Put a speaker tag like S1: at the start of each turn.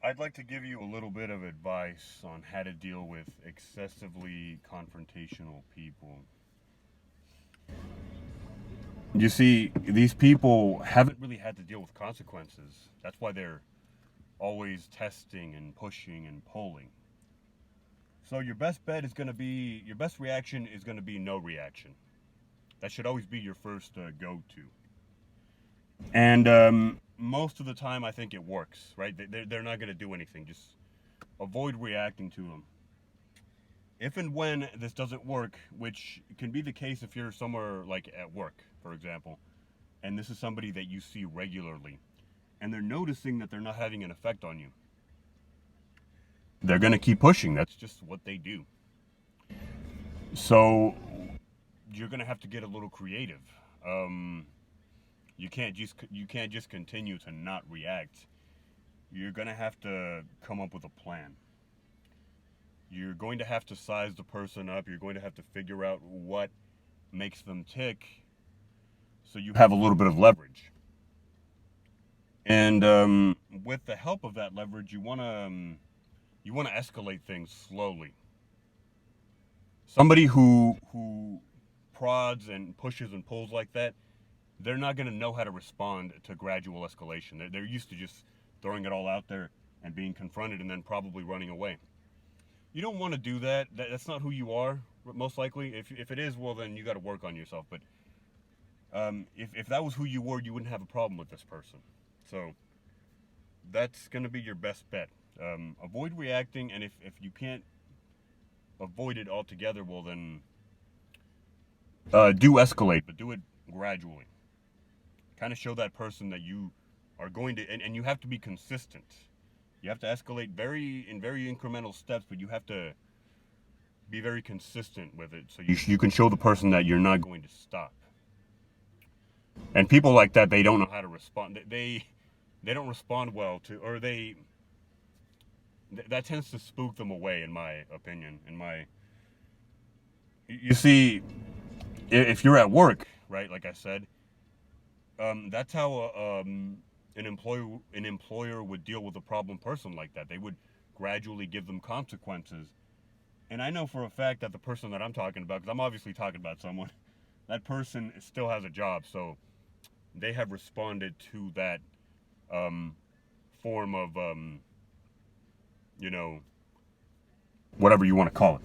S1: I'd like to give you a little bit of advice on how to deal with excessively confrontational people. You see, these people haven't really had to deal with consequences. That's why they're always testing and pushing and pulling. So your best reaction is going to be no reaction. That should always be your first go-to. And most of the time, I think it works, right? They're not going to do anything. Just avoid reacting to them. If and when this doesn't work, which can be the case if you're somewhere like at work, for example, and this is somebody that you see regularly, and they're noticing that they're not having an effect on you, they're going to keep pushing. That's just what they do. So you're going to have to get a little creative. Um, you can't just continue to not react. You're going to have to come up with a plan. You're going to have to size the person up. You're going to have to figure out what makes them tick so you have a little bit of leverage. And with the help of that leverage, you want to escalate things slowly. Somebody who prods and pushes and pulls like that, they're not going to know how to respond to gradual escalation. They're used to just throwing it all out there and being confronted and then probably running away. You don't want to do that. That's not who you are, most likely. If it is, well, then you got to work on yourself. But if that was who you were, you wouldn't have a problem with this person. So that's going to be your best bet. Avoid reacting, and if you can't avoid it altogether, well, then do escalate, but do it gradually. Kind of show that person that you are going to, and you have to be consistent. You have to escalate very incremental steps, but you have to be very consistent with it, so you can show the person that you're not going to stop. And people like that, they don't know how to respond. They don't respond well to, or that tends to spook them away, in my opinion. You see, if you're at work, right, like I said, that's how an employer would deal with a problem person like that. They would gradually give them consequences. And I know for a fact that the person that I'm talking about, because I'm obviously talking about someone, that person still has a job, so they have responded to that form of, you know, whatever you want to call it.